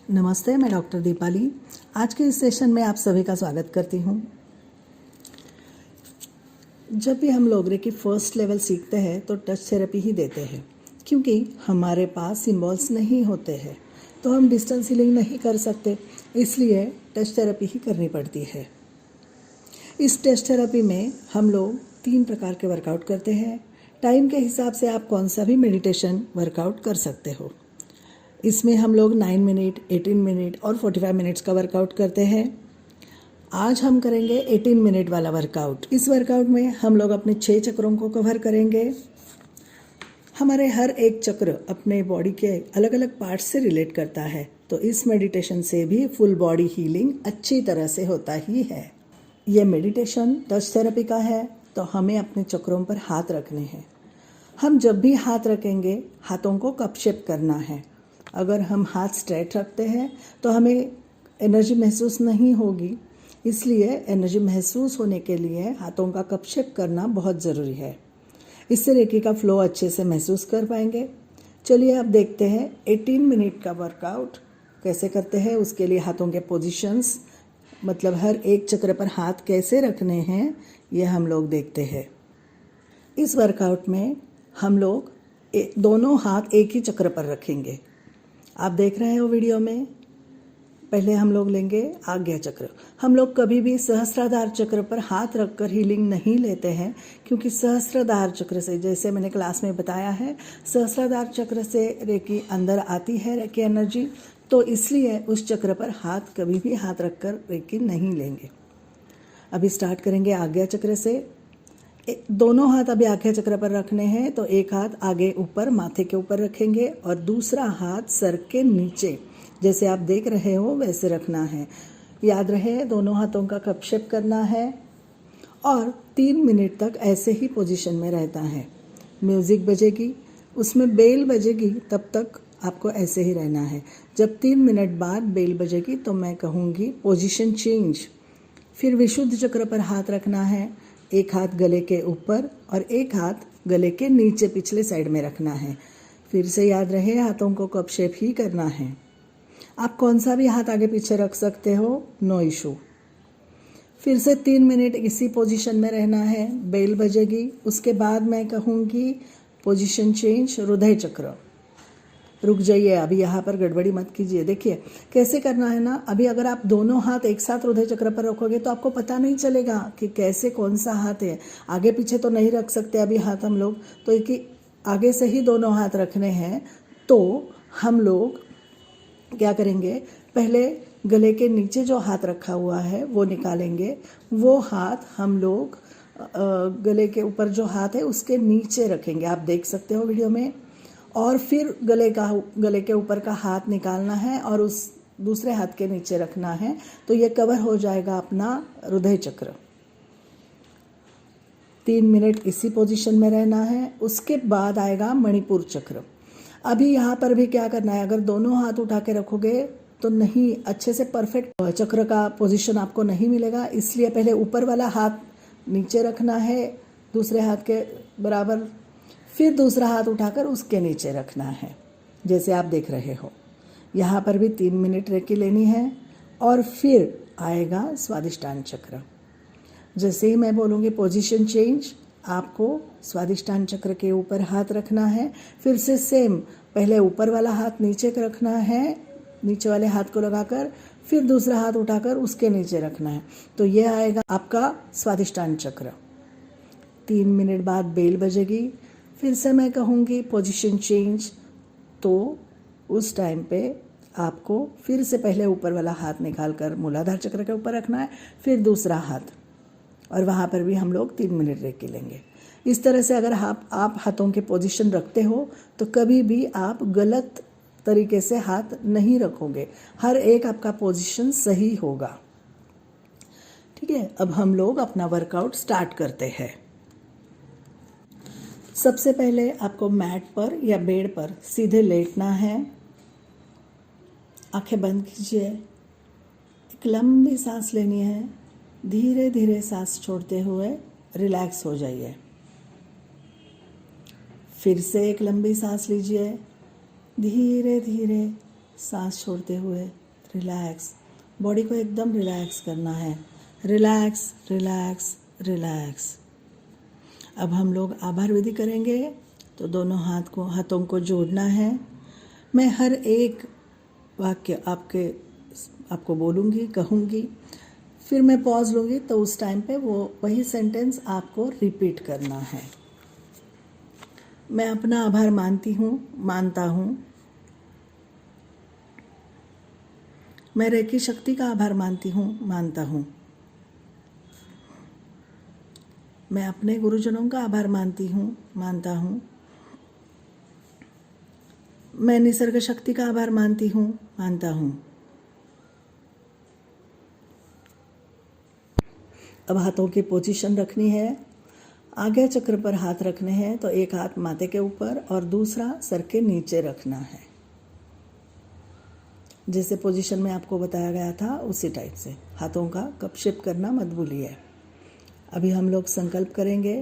नमस्ते, मैं डॉक्टर दीपाली। आज के इस सेशन में आप सभी का स्वागत करती हूँ। जब भी हम लोग रेकी फर्स्ट लेवल सीखते हैं तो टच थेरेपी ही देते हैं, क्योंकि हमारे पास सिंबल्स नहीं होते हैं तो हम डिस्टेंस हीलिंग नहीं कर सकते, इसलिए टच थेरेपी ही करनी पड़ती है। इस टच थेरेपी में हम लोग 3 प्रकार के वर्कआउट करते हैं। टाइम के हिसाब से आप कौन सा भी मेडिटेशन वर्कआउट कर सकते हो। इसमें हम लोग 9 मिनट, 18 मिनट और 45 मिनट्स का वर्कआउट करते हैं। आज हम करेंगे 18 मिनट वाला वर्कआउट। इस वर्कआउट में हम लोग अपने 6 चक्रों को कवर करेंगे। हमारे हर एक चक्र अपने बॉडी के अलग अलग पार्ट्स से रिलेट करता है, तो इस मेडिटेशन से भी फुल बॉडी हीलिंग अच्छी तरह से होता ही है। ये मेडिटेशन टच थेरेपी का है, तो हमें अपने चक्रों पर हाथ रखने हैं। हम जब भी हाथ रखेंगे, हाथों को कप शेप करना है। अगर हम हाथ स्ट्रेट रखते हैं तो हमें एनर्जी महसूस नहीं होगी, इसलिए एनर्जी महसूस होने के लिए हाथों का कप शेप करना बहुत ज़रूरी है। इससे रेकी का फ्लो अच्छे से महसूस कर पाएंगे। चलिए अब देखते हैं 18 मिनट का वर्कआउट कैसे करते हैं। उसके लिए हाथों के पोजीशंस, मतलब हर एक चक्र पर हाथ कैसे रखने हैं, ये हम लोग देखते हैं। इस वर्कआउट में हम लोग दोनों हाथ एक ही चक्र पर रखेंगे। आप देख रहे हो वीडियो में। पहले हम लोग लेंगे आज्ञा चक्र। हम लोग कभी भी सहस्त्राधार चक्र पर हाथ रखकर हीलिंग नहीं लेते हैं, क्योंकि सहस्त्राधार चक्र से, जैसे मैंने क्लास में बताया है, सहस्त्राधार चक्र से रेकी अंदर आती है, रेकी एनर्जी, तो इसलिए उस चक्र पर हाथ कभी भी हाथ रखकर रेकी नहीं लेंगे। अभी स्टार्ट करेंगे आज्ञा चक्र से। दोनों हाथ अभी आज्ञा चक्र पर रखने हैं, तो एक हाथ आगे ऊपर माथे के ऊपर रखेंगे और दूसरा हाथ सर के नीचे, जैसे आप देख रहे हो वैसे रखना है। याद रहे, दोनों हाथों का कप शेप करना है और 3 मिनट तक ऐसे ही पोजीशन में रहता है। म्यूज़िक बजेगी, उसमें बेल बजेगी, तब तक आपको ऐसे ही रहना है। जब 3 मिनट बाद बेल बजेगी तो मैं कहूँगी पोजीशन चेंज। फिर विशुद्ध चक्र पर हाथ रखना है। एक हाथ गले के ऊपर और एक हाथ गले के नीचे पिछले साइड में रखना है। फिर से याद रहे, हाथों को कप शेप ही करना है। आप कौन सा भी हाथ आगे पीछे रख सकते हो, नो इशू। फिर से 3 मिनट इसी पोजीशन में रहना है। बेल बजेगी, उसके बाद मैं कहूँगी पोजीशन चेंज, हृदय चक्र। रुक जाइए, अभी यहाँ पर गड़बड़ी मत कीजिए। देखिए कैसे करना है ना। अभी अगर आप दोनों हाथ एक साथ हृदय चक्र पर रखोगे तो आपको पता नहीं चलेगा कि कैसे कौन सा हाथ है। आगे पीछे तो नहीं रख सकते अभी हाथ हम लोग, तो एक आगे से ही दोनों हाथ रखने हैं। तो हम लोग क्या करेंगे, पहले गले के नीचे जो हाथ रखा हुआ है वो निकालेंगे। वो हाथ हम लोग गले के ऊपर जो हाथ है उसके नीचे रखेंगे, आप देख सकते हो वीडियो में। और फिर गले के ऊपर का हाथ निकालना है और उस दूसरे हाथ के नीचे रखना है, तो ये कवर हो जाएगा अपना हृदय चक्र। 3 मिनट इसी पोजीशन में रहना है। उसके बाद आएगा मणिपुर चक्र। अभी यहाँ पर भी क्या करना है, अगर दोनों हाथ उठा के रखोगे तो नहीं अच्छे से परफेक्ट चक्र का पोजीशन आपको नहीं मिलेगा, इसलिए पहले ऊपर वाला हाथ नीचे रखना है दूसरे हाथ के बराबर, फिर दूसरा हाथ उठाकर उसके नीचे रखना है, जैसे आप देख रहे हो। यहाँ पर भी 3 मिनट रेकी लेनी है। और फिर आएगा स्वादिष्टान चक्र। जैसे ही मैं बोलूँगी पोजीशन चेंज, आपको स्वादिष्टान चक्र के ऊपर हाथ रखना है। फिर से सेम, पहले ऊपर वाला हाथ नीचे रखना है, नीचे वाले हाथ को लगाकर, फिर दूसरा हाथ उठाकर उसके नीचे रखना है। तो ये आएगा आपका स्वादिष्टान चक्र। 3 मिनट बाद बेल बजेगी, फिर से मैं कहूँगी पोजीशन चेंज, तो उस टाइम पे आपको फिर से पहले ऊपर वाला हाथ निकालकर मूलाधार चक्र के ऊपर रखना है, फिर दूसरा हाथ, और वहाँ पर भी हम लोग 3 मिनट रेकी लेंगे। इस तरह से अगर आप हाथों के पोजीशन रखते हो तो कभी भी आप गलत तरीके से हाथ नहीं रखोगे, हर एक आपका पोजीशन सही होगा। ठीक है, अब हम लोग अपना वर्कआउट स्टार्ट करते हैं। सबसे पहले आपको मैट पर या बेड पर सीधे लेटना है। आंखें बंद कीजिए। एक लंबी सांस लेनी है। धीरे धीरे सांस छोड़ते हुए रिलैक्स हो जाइए। फिर से एक लंबी सांस लीजिए। धीरे धीरे सांस छोड़ते हुए रिलैक्स, बॉडी को एकदम रिलैक्स करना है। Relax relax relax. अब हम लोग आभार विधि करेंगे, तो दोनों हाथों को जोड़ना है। मैं हर एक वाक्य आपको बोलूँगी, कहूँगी, फिर मैं पॉज लूँगी, तो उस टाइम पे वही सेंटेंस आपको रिपीट करना है। मैं अपना आभार मानता हूँ। मैं रेकी शक्ति का आभार मानता हूँ। मैं अपने गुरुजनों का आभार मानता हूँ। मैं निसर्ग शक्ति का आभार मानता हूँ। अब हाथों की पोजीशन रखनी है। आज्ञा चक्र पर हाथ रखने हैं, तो एक हाथ माथे के ऊपर और दूसरा सर के नीचे रखना है। जैसे पोजीशन में आपको बताया गया था उसी टाइप से हाथों का कपशिप करना मत भूलिए। अभी हम लोग संकल्प करेंगे।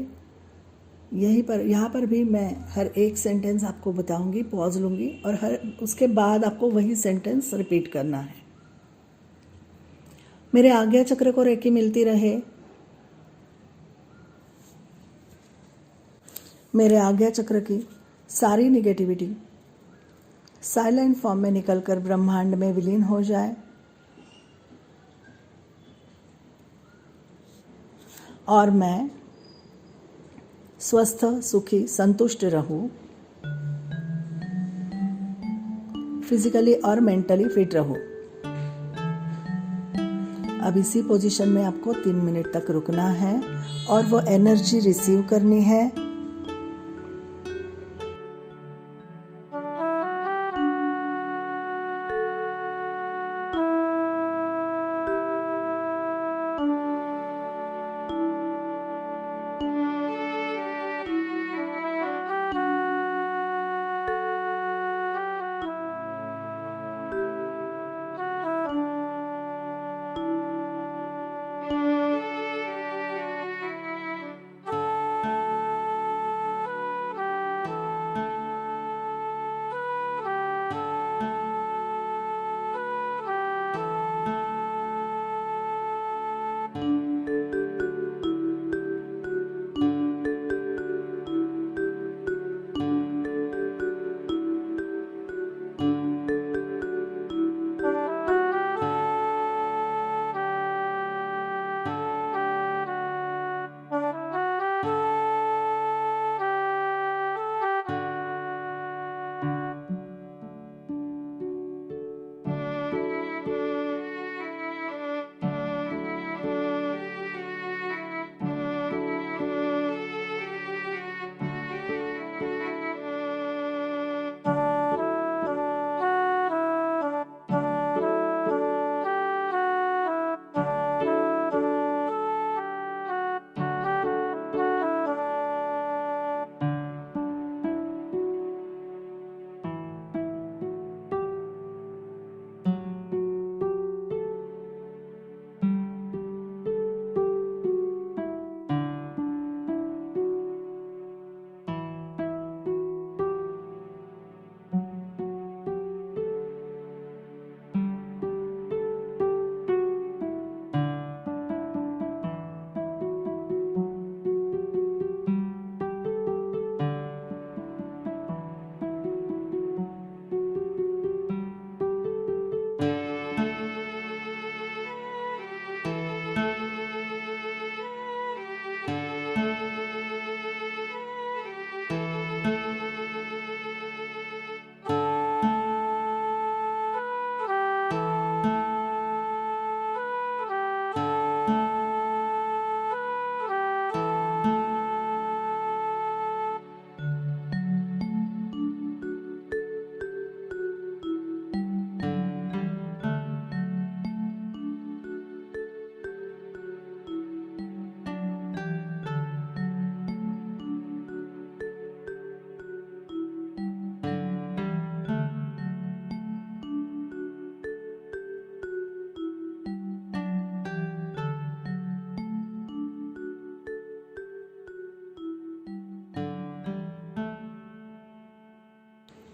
यहाँ पर भी मैं हर एक सेंटेंस आपको बताऊंगी, पॉज लूँगी, और उसके बाद आपको वही सेंटेंस रिपीट करना है। मेरे आज्ञा चक्र को रेकी मिलती रहे। मेरे आज्ञा चक्र की सारी निगेटिविटी साइलेंट फॉर्म में निकलकर ब्रह्मांड में विलीन हो जाए, और मैं स्वस्थ, सुखी, संतुष्ट रहूं, फिजिकली और मेंटली फिट रहूं। अब इसी पोजीशन में आपको 3 मिनट तक रुकना है और वो एनर्जी रिसीव करनी है।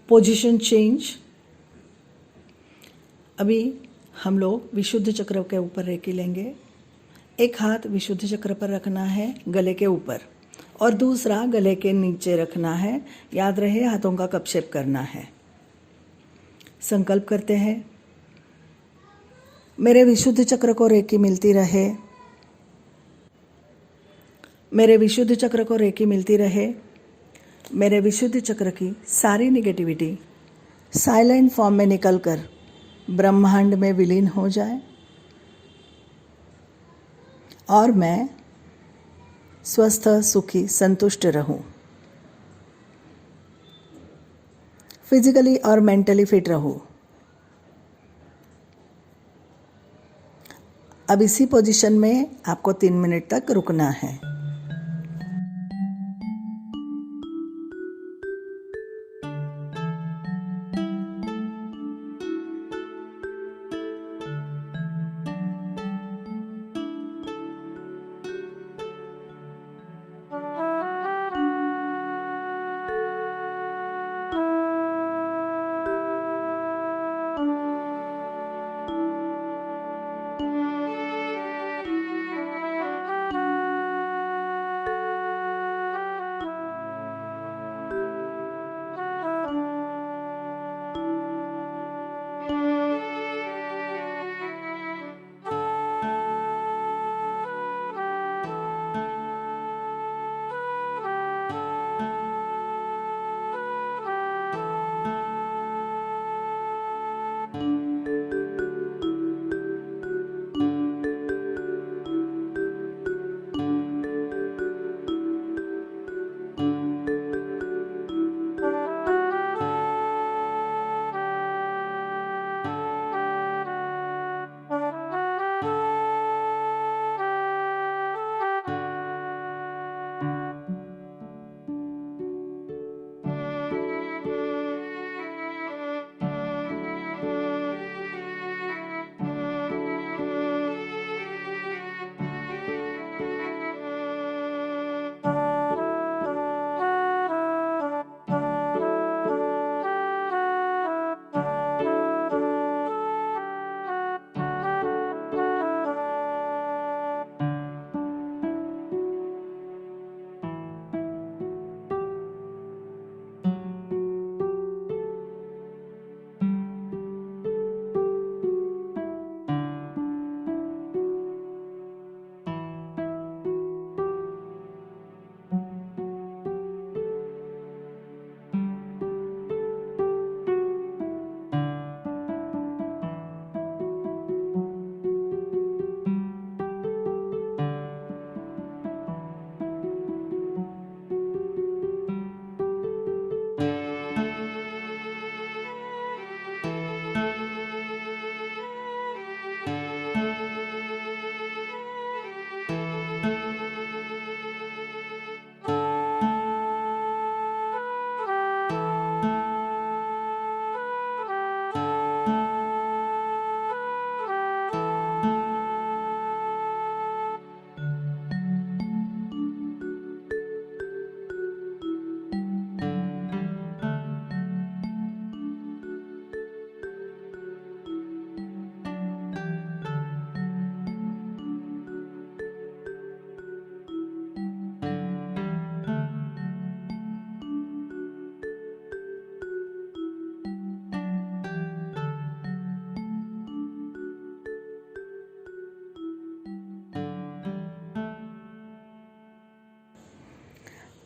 Position change. अभी हम लोग विशुद्ध चक्र के ऊपर रेकी लेंगे। एक हाथ विशुद्ध चक्र पर रखना है गले के ऊपर और दूसरा गले के नीचे रखना है। याद रहे हाथों का कपशेप करना है। संकल्प करते हैं, मेरे विशुद्ध चक्र को रेकी मिलती रहे, मेरे विशुद्ध चक्र को रेकी मिलती रहे। मेरे विशुद्ध चक्र की सारी निगेटिविटी साइलेंट फॉर्म में निकलकर ब्रह्मांड में विलीन हो जाए और मैं स्वस्थ, सुखी, संतुष्ट रहूं। फिजिकली और मेंटली फिट रहूं। अब इसी पोजीशन में आपको 3 मिनट तक रुकना है।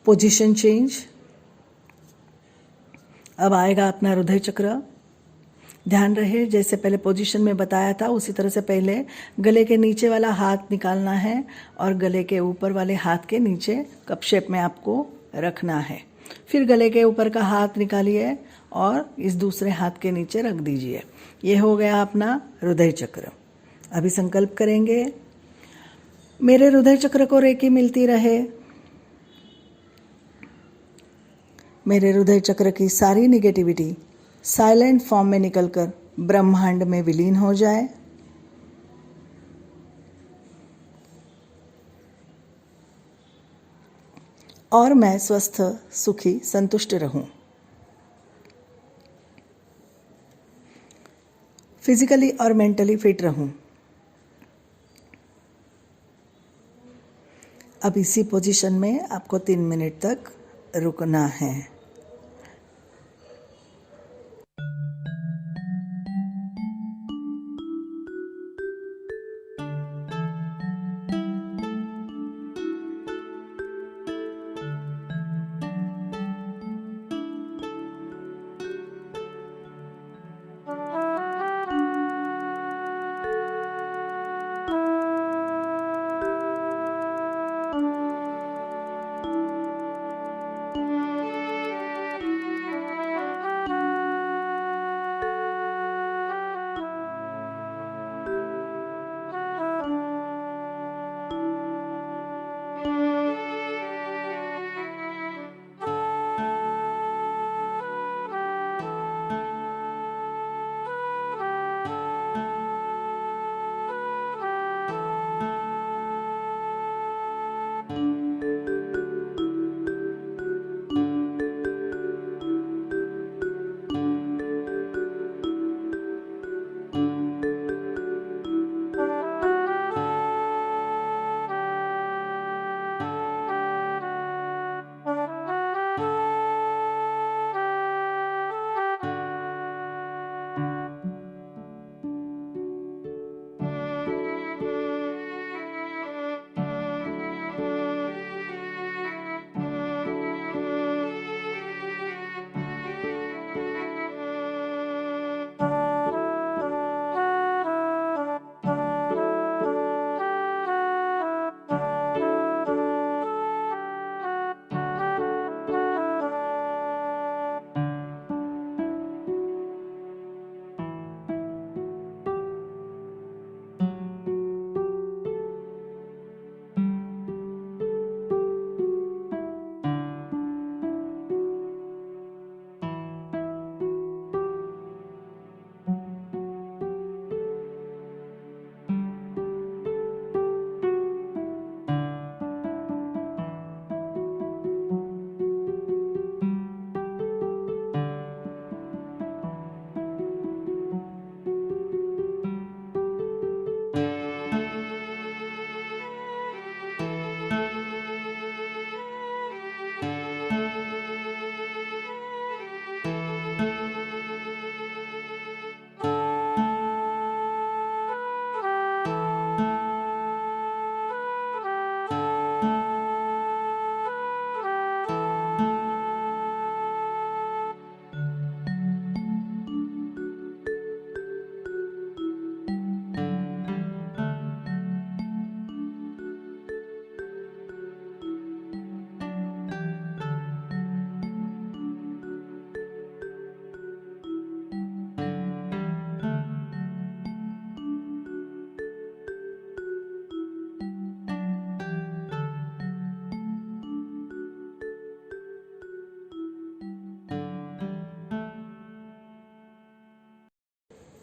Position change. अब आएगा अपना हृदय चक्र। ध्यान रहे जैसे पहले पोजीशन में बताया था उसी तरह से पहले गले के नीचे वाला हाथ निकालना है और गले के ऊपर वाले हाथ के नीचे कप शेप में आपको रखना है। फिर गले के ऊपर का हाथ निकालिए और इस दूसरे हाथ के नीचे रख दीजिए। ये हो गया अपना हृदय चक्र। अभी संकल्प करेंगे, मेरे हृदय चक्र को रेकी मिलती रहे, मेरे हृदय चक्र की सारी निगेटिविटी साइलेंट फॉर्म में निकलकर ब्रह्मांड में विलीन हो जाए और मैं स्वस्थ, सुखी, संतुष्ट रहूं। फिजिकली और मेंटली फिट रहूं। अब इसी पोजीशन में आपको 3 मिनट तक रुकना है।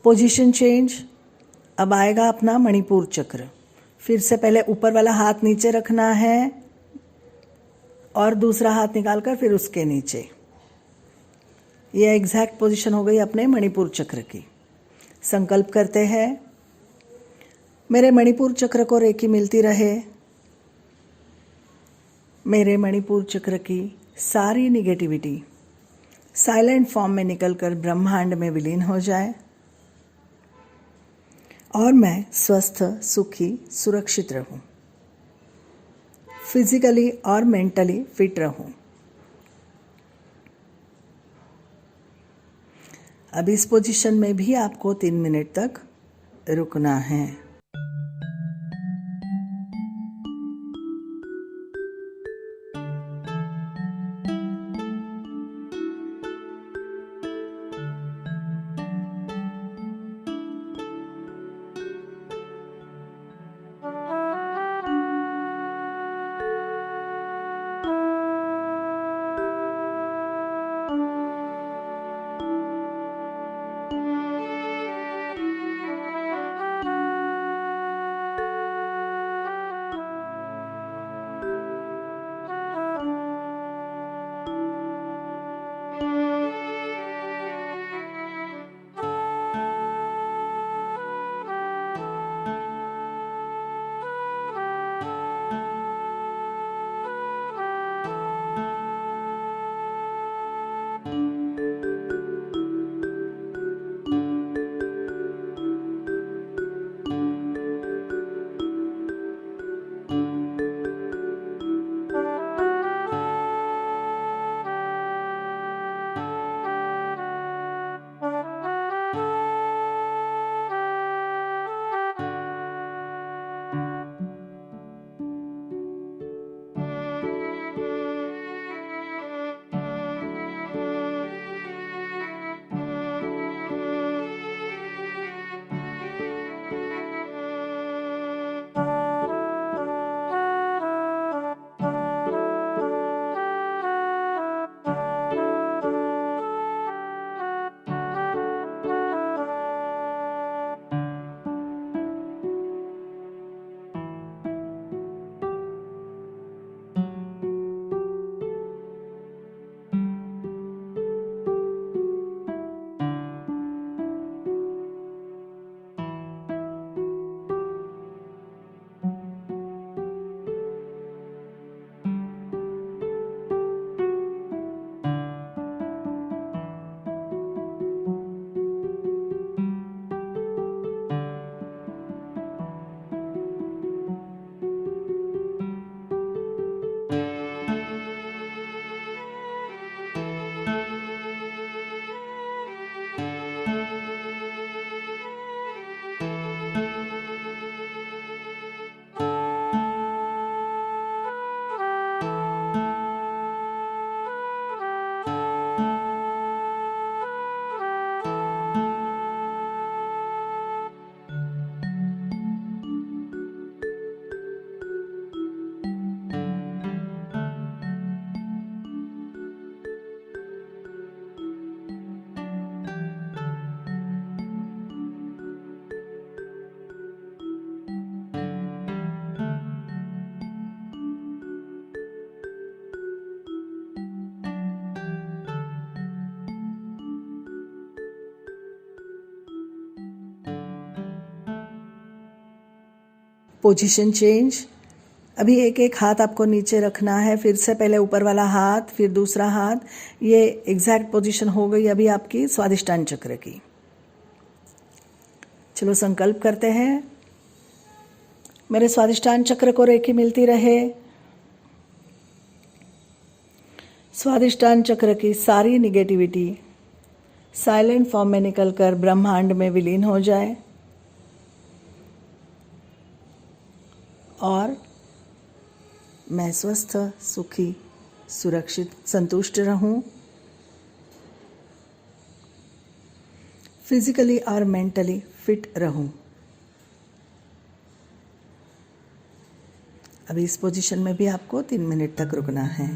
Position change. अब आएगा अपना मणिपुर चक्र। फिर से पहले ऊपर वाला हाथ नीचे रखना है और दूसरा हाथ निकालकर फिर उसके नीचे। ये एग्जैक्ट पोजीशन हो गई अपने मणिपुर चक्र की। संकल्प करते हैं, मेरे मणिपुर चक्र को रेकी मिलती रहे, मेरे मणिपुर चक्र की सारी निगेटिविटी साइलेंट फॉर्म में निकलकर ब्रह्मांड में विलीन हो जाए और मैं स्वस्थ, सुखी, सुरक्षित रहूं, फिजिकली और मेंटली फिट रहूं। अब इस पोजीशन में भी आपको 3 मिनट तक रुकना है। Position change. अभी एक एक हाथ आपको नीचे रखना है, फिर से पहले ऊपर वाला हाथ, फिर दूसरा हाथ। ये एग्जैक्ट पोजीशन हो गई अभी आपकी स्वादिष्टान चक्र की। चलो संकल्प करते हैं, मेरे स्वादिष्टान चक्र को रेखी मिलती रहे। स्वादिष्टान चक्र की सारी निगेटिविटी साइलेंट फॉर्म में निकलकर ब्रह्मांड में विलीन हो जाए और मैं स्वस्थ, सुखी, सुरक्षित, संतुष्ट रहूं। फिजिकली और मेंटली फिट रहूं। अभी इस पोजीशन में भी आपको 3 मिनट तक रुकना है।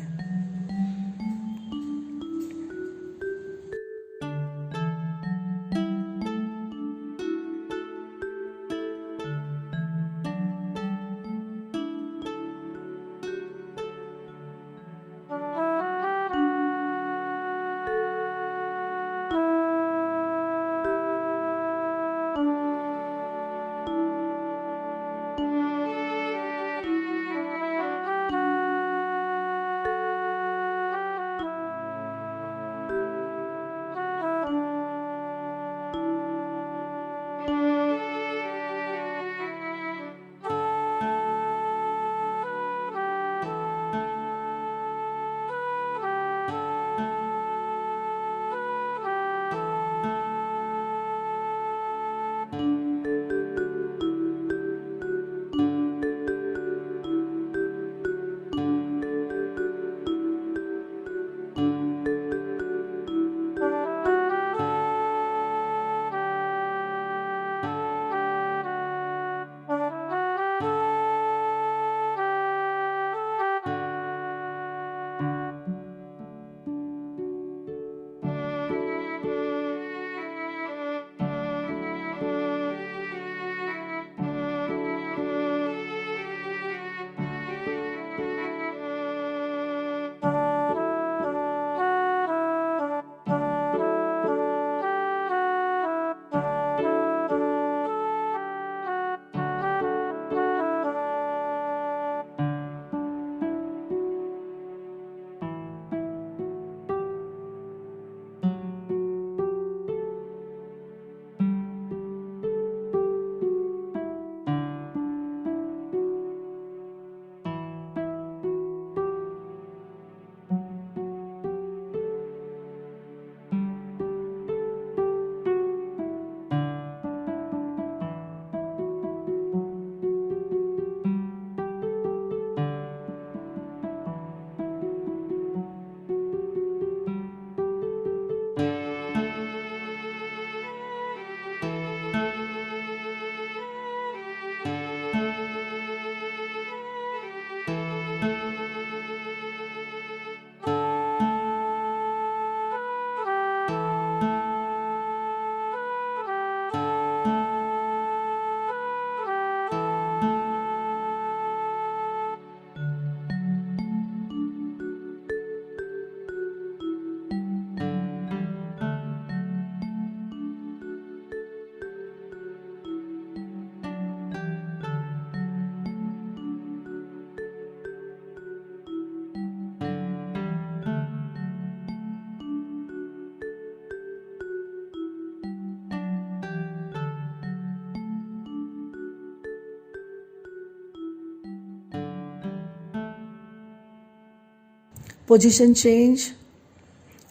Position change.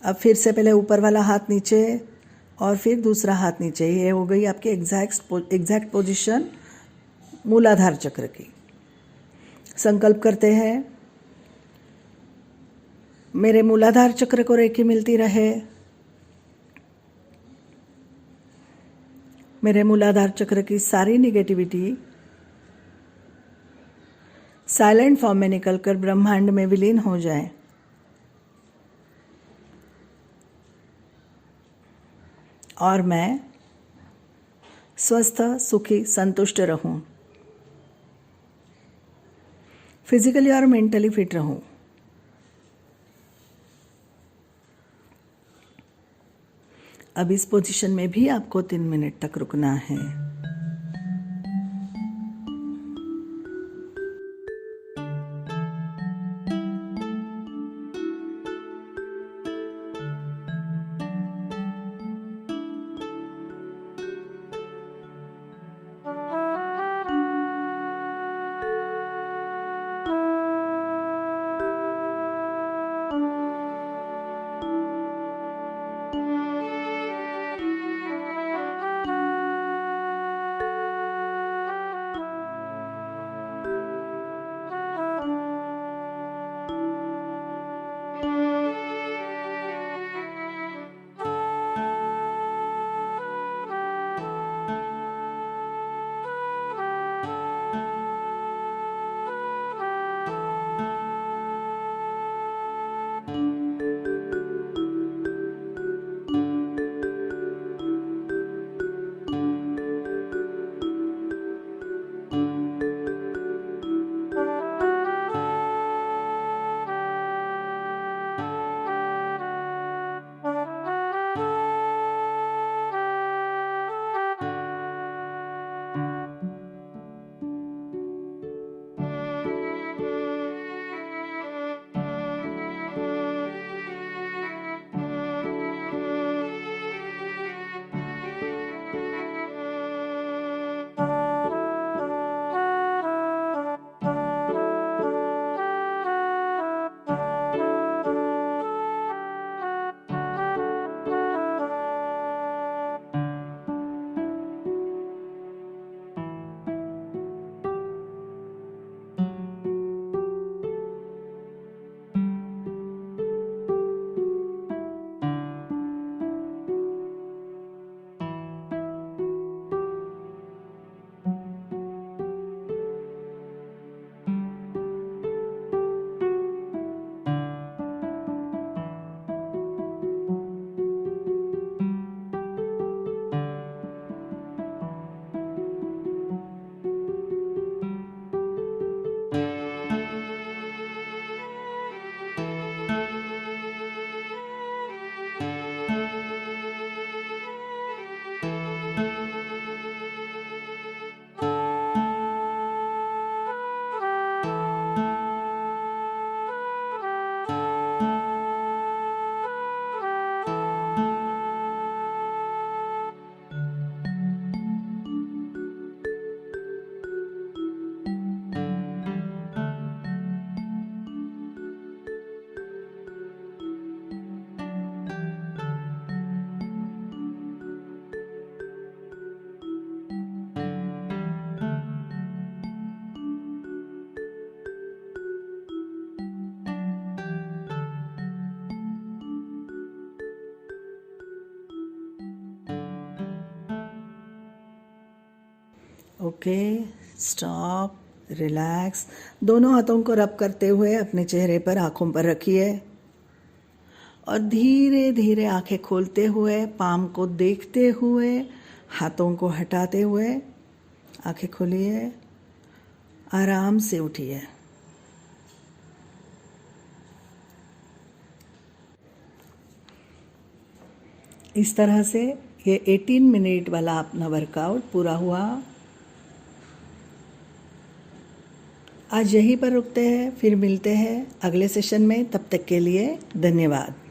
अब फिर से पहले ऊपर वाला हाथ नीचे और फिर दूसरा हाथ नीचे। ये हो गई आपकी एग्जैक्ट पोजीशन मूलाधार चक्र की। संकल्प करते हैं, मेरे मूलाधार चक्र को रेखी मिलती रहे। मेरे मूलाधार चक्र की सारी निगेटिविटी साइलेंट फॉर्म में निकलकर ब्रह्मांड में विलीन हो जाए और मैं स्वस्थ, सुखी, संतुष्ट रहूं। फिजिकली और मेंटली फिट रहूं। अब इस पोजीशन में भी आपको 3 मिनट तक रुकना है। Okay, stop, relax. दोनों हाथों को रब करते हुए अपने चेहरे पर, आंखों पर रखिए और धीरे धीरे आंखें खोलते हुए, पाम को देखते हुए, हाथों को हटाते हुए आंखें खोलिए, आराम से उठिए। इस तरह से ये 18 मिनट वाला अपना वर्कआउट पूरा हुआ। आज यहीं पर रुकते हैं, फिर मिलते हैं अगले सेशन में। तब तक के लिए धन्यवाद।